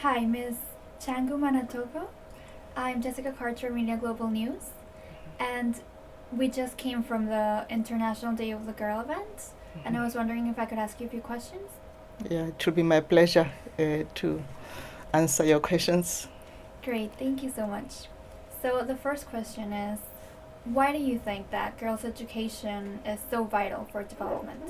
Hi, Ms. Changu Manatoko. I'm Jessica Carter, Media Global News, and we just came from the International Day of the Girl event, and I was wondering if I could ask you a few questions. Yeah, it will be my pleasure to answer your questions. Great, thank you so much. So, the first question is, why do you think that girls' education is so vital for development?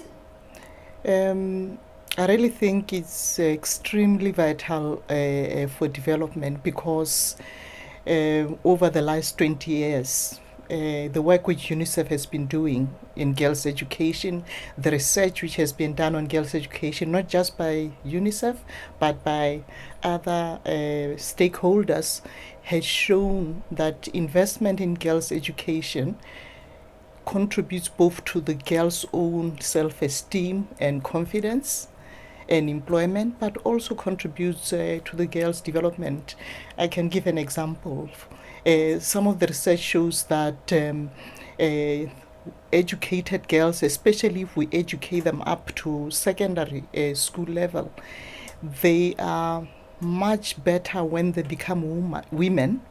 Um, I really think it's extremely vital for development because over the last 20 years, the work which UNICEF has been doing in girls' education, the research which has been done on girls' education, not just by UNICEF, but by other stakeholders, has shown that investment in girls' education contributes both to the girl's own self-esteem and confidence and employment, but also contributes to the girl's development. I can give an example. Some of the research shows that uh, educated girls, especially if we educate them up to secondary school level, they are much better when they become women.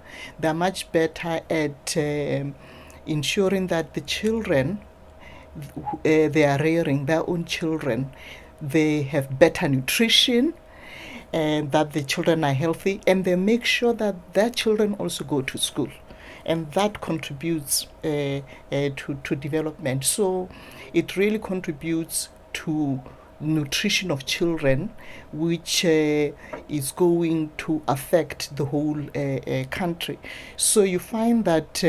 They're much better at ensuring that the children they are rearing their own children, they have better nutrition and that the children are healthy, and they make sure that their children also go to school, and that contributes to development. So it really contributes to nutrition of children, which is going to affect the whole country. So you find that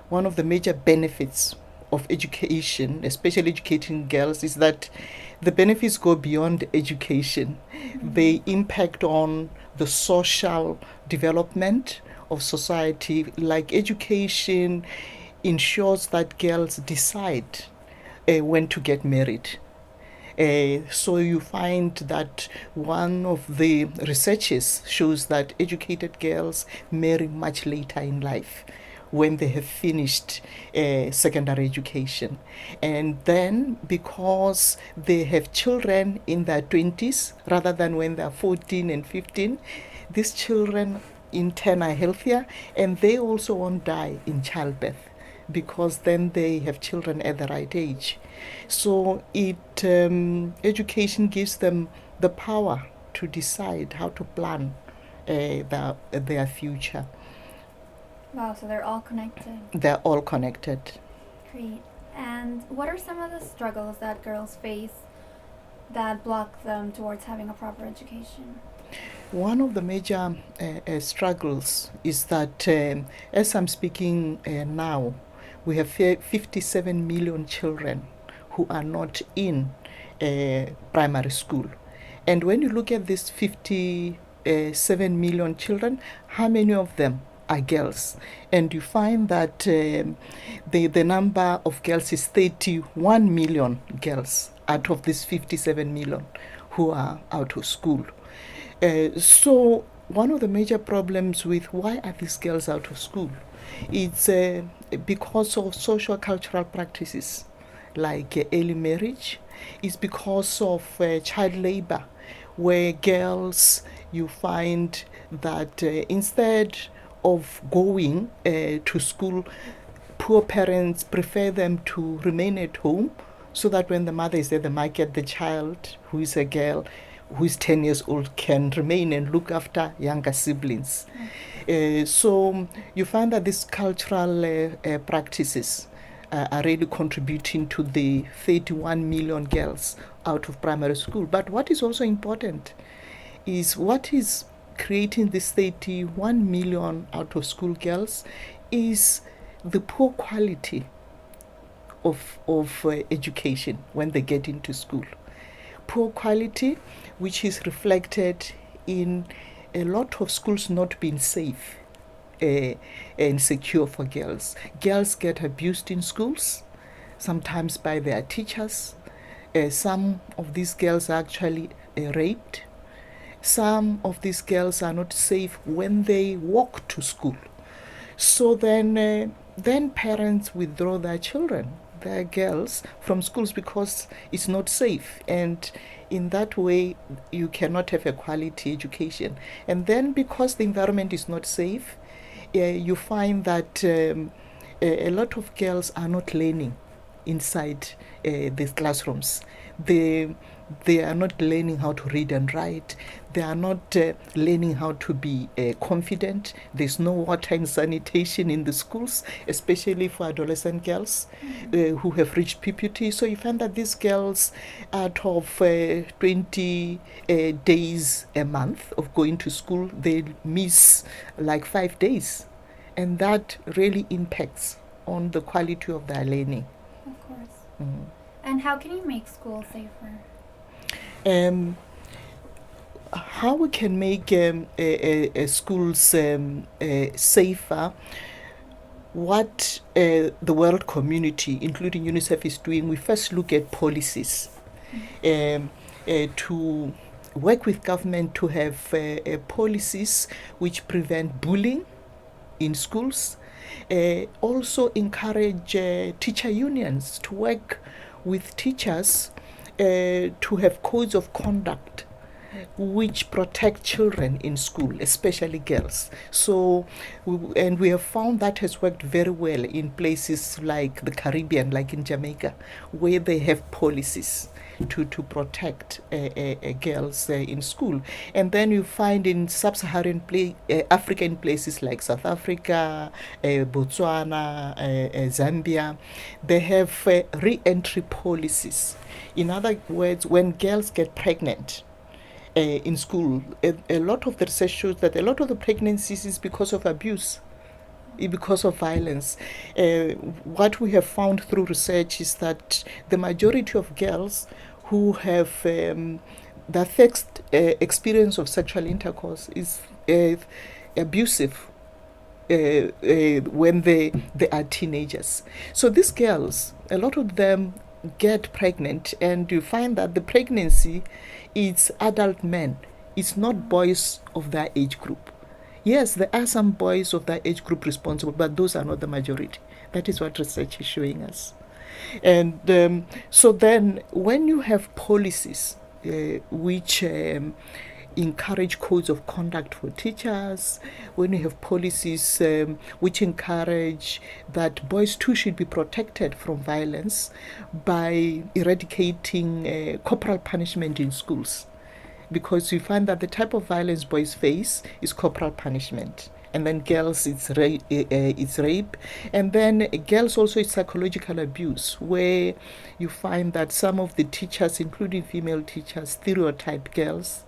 one of the major benefits of education, especially educating girls, is that the benefits go beyond education. They impact on the social development of society. Like education ensures that girls decide when to get married. So you find that one of the researches shows that educated girls marry much later in life when they have finished secondary education. And then because they have children in their 20s rather than when they're 14 and 15, these children in turn are healthier, and they also won't die in childbirth because then they have children at the right age. So it education gives them the power to decide how to plan their future. Wow, so they're all connected. They're all connected. Great. And what are some of the struggles that girls face that block them towards having a proper education? One of the major struggles is that, as I'm speaking now, we have 57 million children who are not in primary school. And when you look at these 57 million children, how many of them are girls? And you find that the number of girls is 31 million girls out of these 57 million who are out of school. So one of the major problems with why are these girls out of school, it's because of social cultural practices like early marriage. It's because of child labor, where girls, you find that instead of going to school, poor parents prefer them to remain at home so that when the mother is there, they might get the child who is a girl who is 10 years old can remain and look after younger siblings. So you find that these cultural practices are really contributing to the 31 million girls out of primary school. But what is also important is what is creating this 31 million out of school girls is the poor quality of education when they get into school. Poor quality, which is reflected in a lot of schools not being safe and secure for girls. Girls get abused in schools, sometimes by their teachers. Some of these girls are actually raped. Some of these girls are not safe when they walk to school. So then parents withdraw their children, their girls, from schools because it's not safe. And in that way, you cannot have a quality education. And then, because the environment is not safe, you find that a lot of girls are not learning inside these classrooms. They are not learning how to read and write. They are not learning how to be confident. There's no water and sanitation in the schools, especially for adolescent girls who have reached puberty. So you find that these girls, out of 20 days a month of going to school, they miss like 5 days. And that really impacts on the quality of their learning. Of course. And how can you make school safer? How we can make schools safer, what the world community, including UNICEF, is doing, we first look at policies to work with government to have policies which prevent bullying in schools. Also encourage teacher unions to work with teachers to have codes of conduct which protect children in school, especially girls. So, and we have found that has worked very well in places like the Caribbean, like in Jamaica, where they have policies to protect girls in school. And then you find in sub-Saharan African places like South Africa, Botswana, Zambia, they have re-entry policies. In other words, when girls get pregnant in school, a lot of the research shows that a lot of the pregnancies is because of abuse, because of violence. What we have found through research is that the majority of girls who have the first experience of sexual intercourse is abusive when they are teenagers. So these girls, a lot of them get pregnant, and you find that the pregnancy is adult men. It's not boys of their age group. Yes, there are some boys of that age group responsible, but those are not the majority. That is what research is showing us. And so then when you have policies which encourage codes of conduct for teachers, when you have policies which encourage that boys too should be protected from violence by eradicating corporal punishment in schools, because you find that the type of violence boys face is corporal punishment. And then girls, it's rape. And then girls also, it's psychological abuse, where you find that some of the teachers, including female teachers, stereotype girls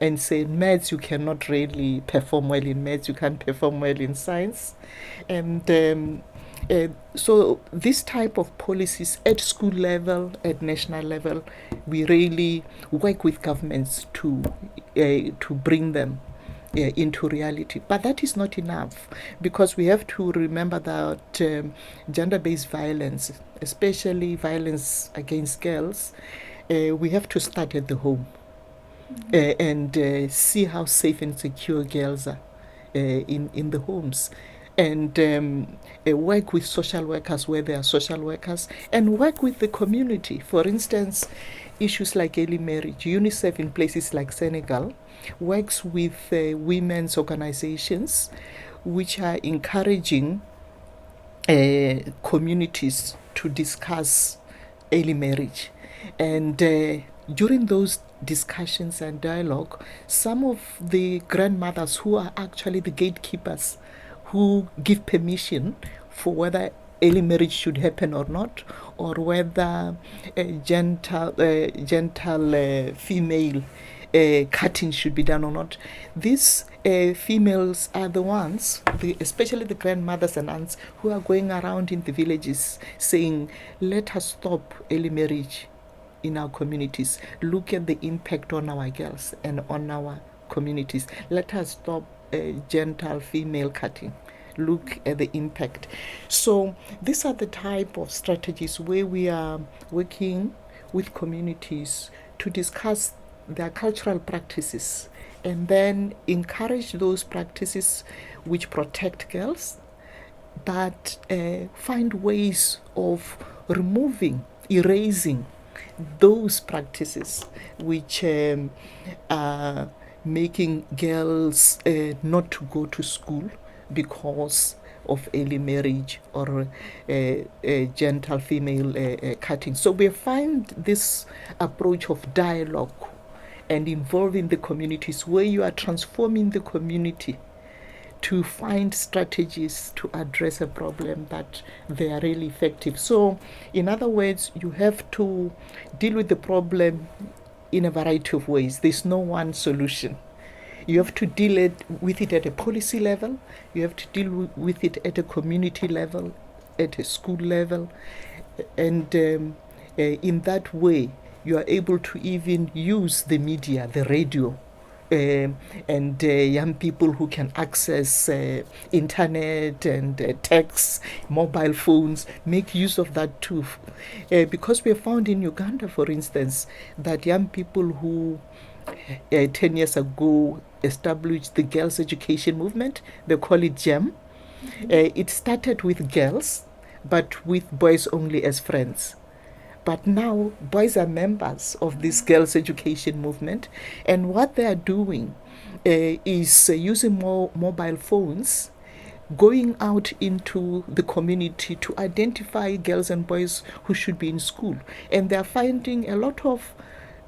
and say, maths, you cannot really perform well in maths, you can't perform well in science. And so this type of policies at school level, at national level, we really work with governments to bring them into reality. But that is not enough, because we have to remember that gender-based violence, especially violence against girls, we have to start at the home and see how safe and secure girls are in the homes. And work with social workers where there are social workers, and work with the community. For instance, issues like early marriage. UNICEF in places like Senegal works with women's organizations which are encouraging communities to discuss early marriage. And during those discussions and dialogue, some of the grandmothers who are actually the gatekeepers, who give permission for whether early marriage should happen or not, or whether gentle female cutting should be done or not. These females are the ones, especially the grandmothers and aunts, who are going around in the villages saying, let us stop early marriage in our communities. Look at the impact on our girls and on our communities. Let us stop genital female cutting. Look at the impact. So these are the type of strategies where we are working with communities to discuss their cultural practices and then encourage those practices which protect girls, but find ways of erasing those practices which are making girls not to go to school because of early marriage or genital female cutting. So we find this approach of dialogue and involving the communities, where you are transforming the community to find strategies to address a problem that they are really effective. So, in other words, you have to deal with the problem in a variety of ways. There's no one solution. You have to deal with it at a policy level, you have to deal with it at a community level, at a school level, and in that way, you are able to even use the media, the radio, and young people who can access internet and text, mobile phones, make use of that too. Because we have found in Uganda, for instance, that young people who 10 years ago established the girls' education movement, they call it GEM. It started with girls, but with boys only as friends. But now boys are members of this girls' education movement, and what they are doing is using more mobile phones, going out into the community to identify girls and boys who should be in school. And they are finding a lot of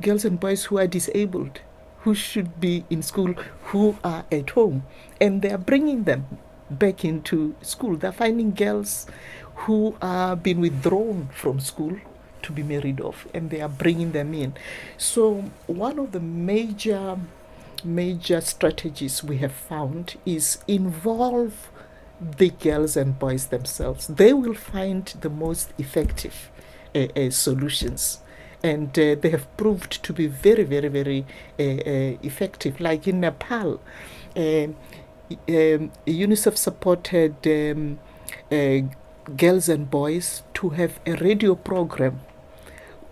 girls and boys who are disabled, who should be in school, who are at home, and they are bringing them back into school. They're finding girls who are being withdrawn from school to be married off, and they are bringing them in. So one of the major strategies we have found is involve the girls and boys themselves. They will find the most effective solutions, and they have proved to be very, very, very effective. Like in Nepal, UNICEF supported girls and boys to have a radio program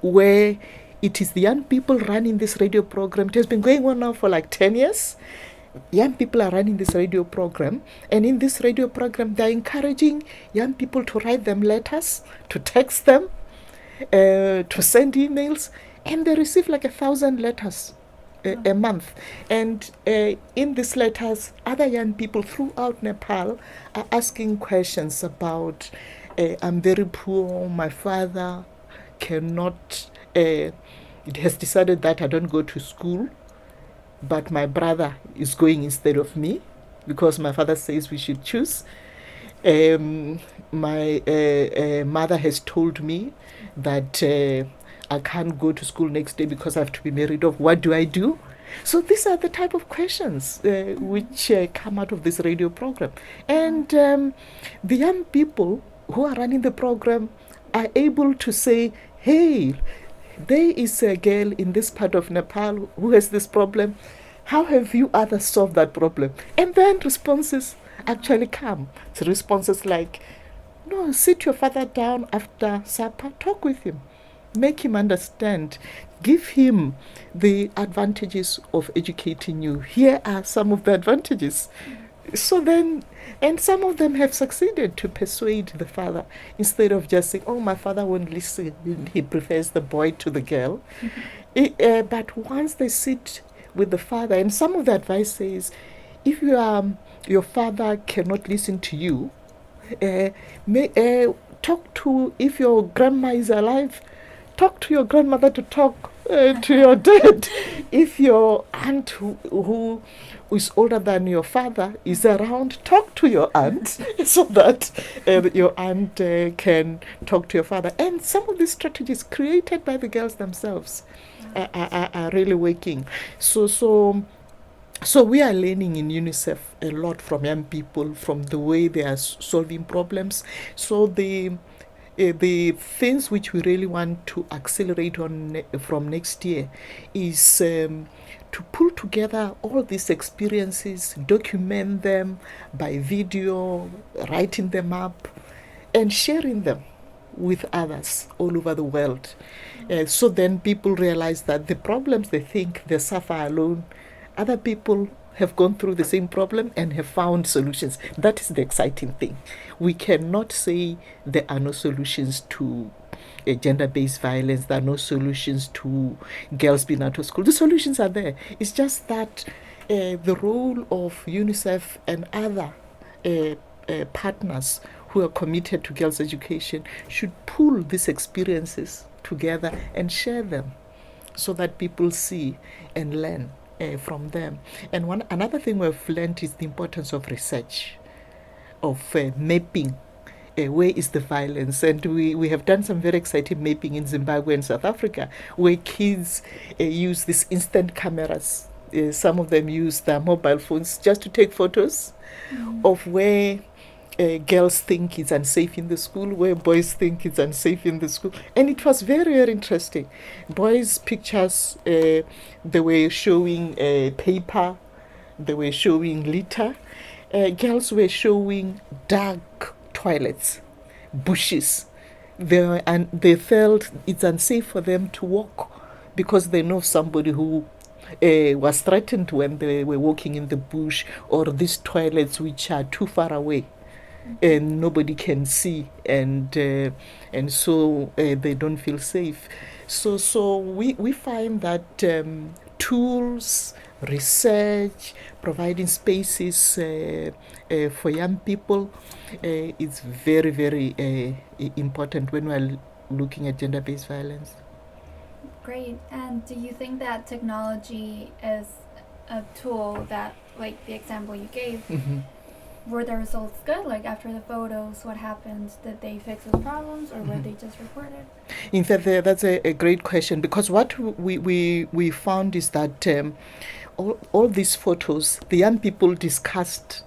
where it is the young people running this radio program. It has been going on now for like 10 years. Young people are running this radio program, and in this radio program, they're encouraging young people to write them letters, to text them, to send emails, and they receive like 1,000 letters a month. And in these letters, other young people throughout Nepal are asking questions about, I'm very poor, my father cannot, it has decided that I don't go to school, but my brother is going instead of me because my father says we should choose. My mother has told me that I can't go to school next day because I have to be married off. What do I do? So these are the type of questions which come out of this radio program. And the young people who are running the program are able to say, hey, there is a girl in this part of Nepal who has this problem. How have you others solved that problem? And then responses actually come. So responses like, no, sit your father down after supper, talk with him, make him understand, give him the advantages of educating you. Here are some of the advantages. So then, and some of them have succeeded to persuade the father, instead of just saying, oh, my father won't listen, he prefers the boy to the girl. But once they sit with the father, and some of the advice says, if your father cannot listen to you, talk to, if your grandma is alive, talk to your grandmother to talk to your dad. If your aunt who is older than your father is around, talk to your aunt so that your aunt can talk to your father. And some of these strategies created by the girls themselves are really working. So we are learning in UNICEF a lot from young people, from the way they are solving problems. So the things which we really want to accelerate on from next year is to pull together all these experiences, document them by video, writing them up, and sharing them with others all over the world. So then people realize that the problems they think they suffer alone, other people have gone through the same problem and have found solutions. That is the exciting thing. We cannot say there are no solutions to gender-based violence. There are no solutions to girls being out of school. The solutions are there. It's just that the role of UNICEF and other partners who are committed to girls' education should pull these experiences together and share them so that people see and learn from them. And another thing we've learned is the importance of research, of mapping where is the violence. And we have done some very exciting mapping in Zimbabwe and South Africa, where kids use these instant cameras. Some of them use their mobile phones just to take photos of where girls think it's unsafe in the school, where boys think it's unsafe in the school. And it was very, very interesting. Boys' pictures, they were showing paper, they were showing litter. Girls were showing dark toilets, bushes. And they felt it's unsafe for them to walk because they know somebody who was threatened when they were walking in the bush, or these toilets which are too far away and nobody can see, and so they don't feel safe. So we find that tools, research, providing spaces for young people is very, very important when we're looking at gender-based violence. Great. And do you think that technology is a tool that, like the example you gave, were the results good? Like after the photos, what happened? Did they fix the problems, or were they just reported? In fact, that's a great question, because what we found is that all these photos, the young people discussed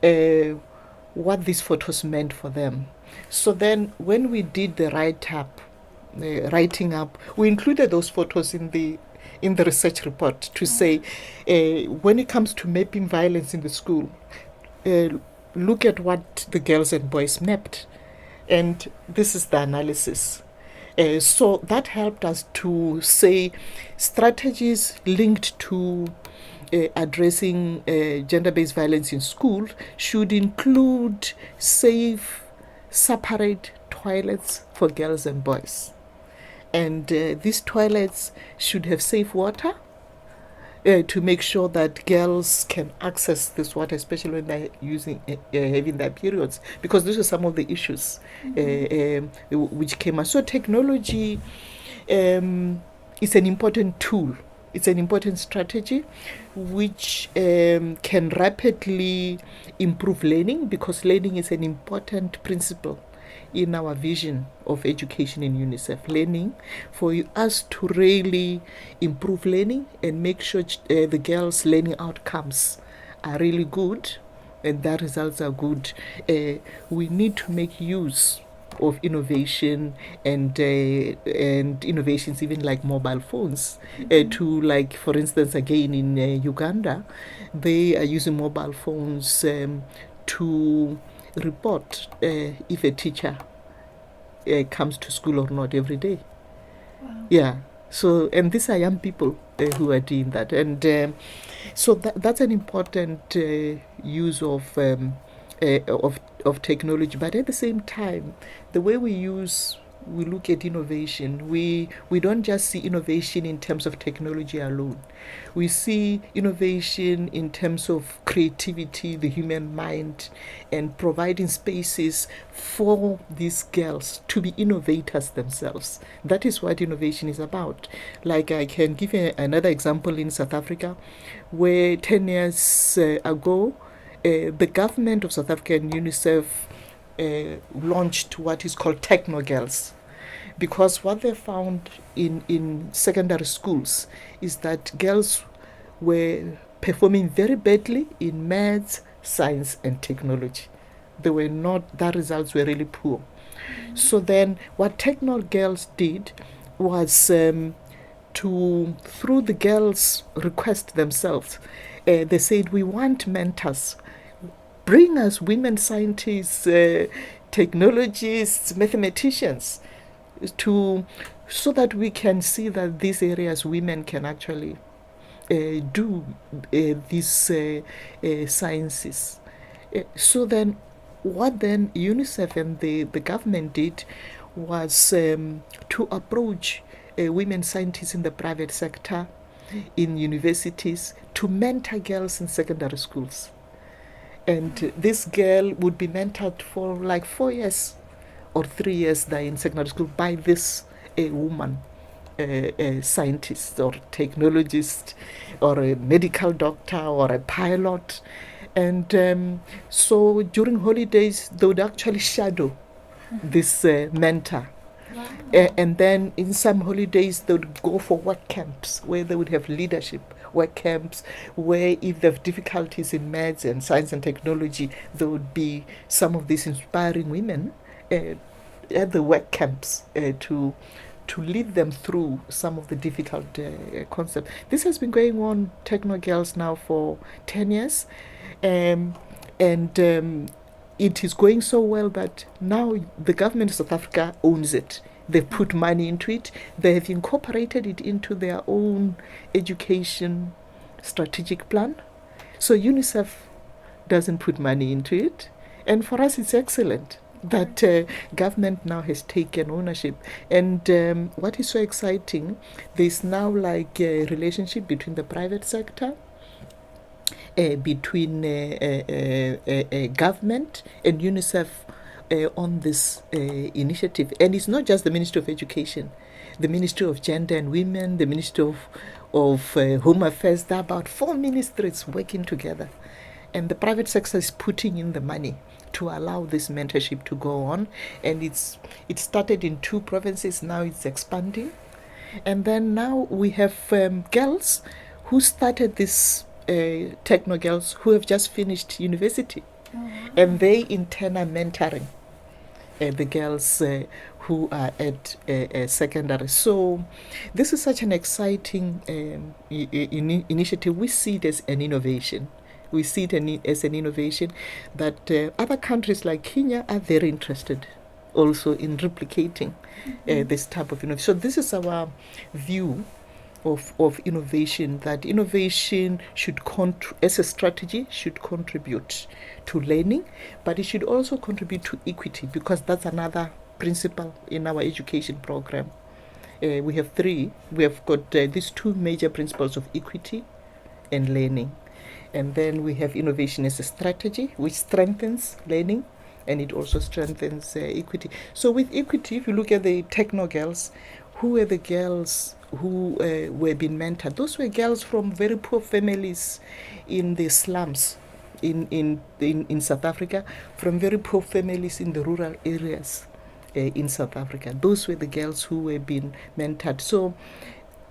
what these photos meant for them. So then when we did the writing up, we included those photos in the research report to say, when it comes to mapping violence in the school, look at what the girls and boys mapped. And this is the analysis. So that helped us to say strategies linked to addressing gender-based violence in school should include safe, separate toilets for girls and boys. And these toilets should have safe water to make sure that girls can access this water, especially when they're having their periods, because these are some of the issues which came up. So technology is an important tool. It's an important strategy which can rapidly improve learning, because learning is an important principle in our vision of education in UNICEF. Learning, for us to really improve learning and make sure the girls' learning outcomes are really good and their results are good, we need to make use of innovation and innovations even like mobile phones to, like, for instance, again in Uganda, they are using mobile phones to report if a teacher comes to school or not every day. Wow. Yeah. So, and these are young people who are doing that, and so that's an important use of technology. But at the same time, the way we look at innovation, we don't just see innovation in terms of technology alone. We see innovation in terms of creativity, the human mind, and providing spaces for these girls to be innovators themselves. That is what innovation is about. Like, I can give another example in South Africa, where 10 years ago, the government of South Africa and UNICEF launched what is called Techno Girls, because what they found in secondary schools is that girls were performing very badly in maths, science, and technology. Their results were really poor. So then what Techno Girls did was through the girls' request themselves, they said, we want mentors. Bring us women scientists, technologists, mathematicians, so that we can see that these areas women can actually do these sciences. So then what then UNICEF and the government did was to approach women scientists in the private sector, in universities, to mentor girls in secondary schools. And this girl would be mentored for like 4 years or 3 years there in secondary school by this woman, a scientist or technologist or a medical doctor or a pilot. And so during holidays, they would actually shadow this mentor. Wow. And then in some holidays, they would go for work camps where they would have leadership work camps, where if they have difficulties in maths and science and technology, there would be some of these inspiring women at the work camps to lead them through some of the difficult concepts. This has been going on, Techno Girls, now for 10 years. And it is going so well that now the government of South Africa owns it. They've put money into it. They have incorporated it into their own education strategic plan. So UNICEF doesn't put money into it. And for us, it's excellent that government now has taken ownership. And what is so exciting, there's now like a relationship between the private sector, between government and UNICEF on this initiative. And it's not just the Ministry of Education, the Ministry of Gender and Women, the Ministry of Home Affairs. There are about 4 ministries working together. And the private sector is putting in the money to allow this mentorship to go on. And it started in 2 provinces, now it's expanding. And then now we have girls who started this techno girls who have just finished university. Oh, wow. And they in turn are mentoring the girls who are at secondary. So this is such an exciting initiative. We see it as an innovation. We see it as an innovation that other countries like Kenya are very interested also in replicating this type of innovation. So this is our view of innovation, that innovation should as a strategy should contribute to learning, but it should also contribute to equity, because that's another principle in our education program. We have 3. We have got these 2 major principles of equity and learning. And then we have innovation as a strategy, which strengthens learning, and it also strengthens equity. So with equity, if you look at the techno girls, who were the girls who were being mentored? Those were girls from very poor families in the slums in South Africa, from very poor families in the rural areas in South Africa. Those were the girls who were being mentored. So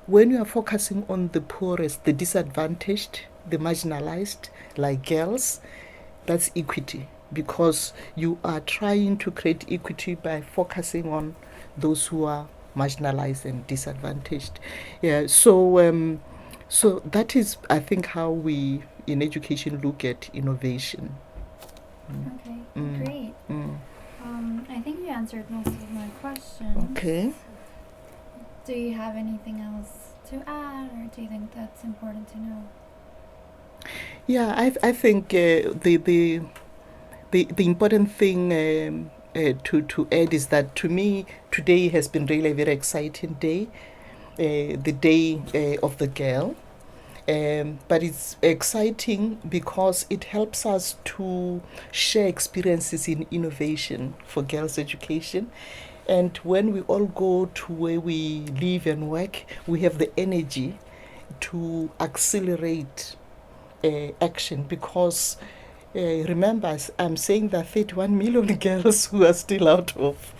when you are focusing on the poorest, the disadvantaged, the marginalized, like girls, that's equity, because you are trying to create equity by focusing on those who are marginalized and disadvantaged. Yeah. So so that is, I think, how we in education look at innovation. Okay, Mm. great. Mm. I think you answered most of my questions. Okay. Do you have anything else to add, or do you think that's important to know? Yeah, I think the important thing to add is that, to me, today has been really a very exciting day, the day of the girl. But it's exciting because it helps us to share experiences in innovation for girls' education. And when we all go to where we live and work, we have the energy to accelerate action, because remember, I'm saying that 31 million girls who are still out of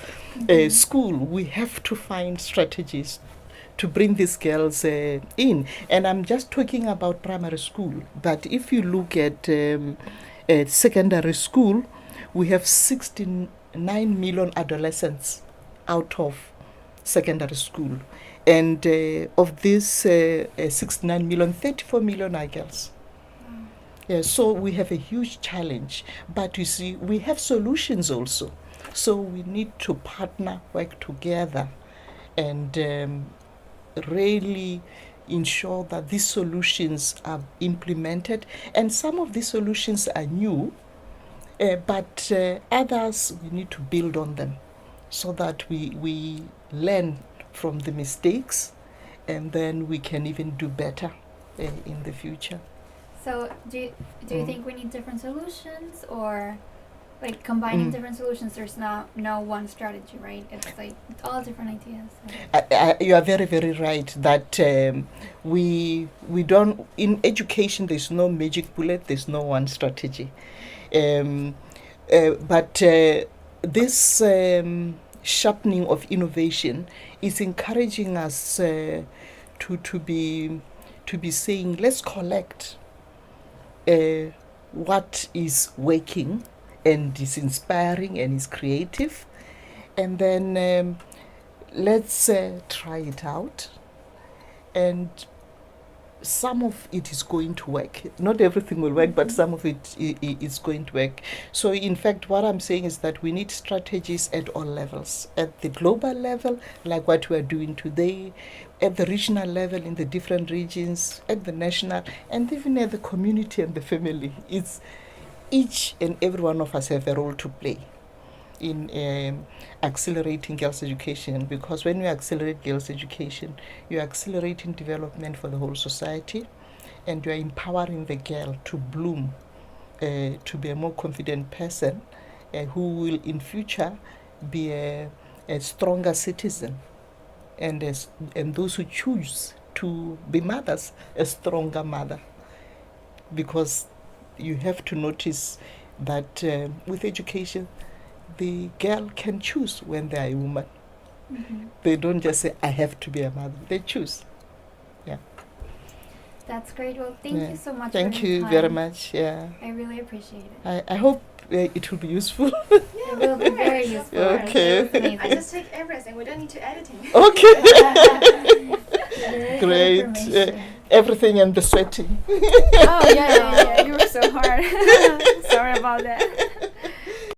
school. We have to find strategies to bring these girls in. And I'm just talking about primary school. But if you look at secondary school, we have 69 million adolescents out of secondary school. And of these 69 million, 34 million are girls. Yeah, so we have a huge challenge. But you see, we have solutions also. So we need to partner, work together, and really ensure that these solutions are implemented. And some of these solutions are new, but others, we need to build on them so that we learn from the mistakes, and then we can even do better in the future. So do you think we need different solutions, or like combining different solutions? There's no one strategy, right? It's like all different ideas. So. You are very, very right that we don't, in education there's no magic bullet, there's no one strategy, but this sharpening of innovation is encouraging us to be saying, let's collect what is working and is inspiring and is creative, and then let's try it out, and some of it is going to work. Not everything will work, but some of it is going to work. So in fact, what I'm saying is that we need strategies at all levels, at the global level, like what we are doing today, at the regional level in the different regions, at the national, and even at the community and the family. It's each and every one of us have a role to play in accelerating girls' education, because when you accelerate girls' education, you're accelerating development for the whole society, and you're empowering the girl to bloom, to be a more confident person, who will in future be a stronger citizen, and those who choose to be mothers, a stronger mother, because you have to notice that with education, the girl can choose when they are a woman. They don't just say, I have to be a mother. They choose. Yeah. That's great. Well, thank you so much. Thank for your you time. very much. Yeah. I really appreciate it. I hope it will be useful. It will be very useful. Okay. I just take everything. We don't need to editing. Okay. Very good Great. information. Everything and the sweating. Oh yeah, you were so hard. Sorry about that.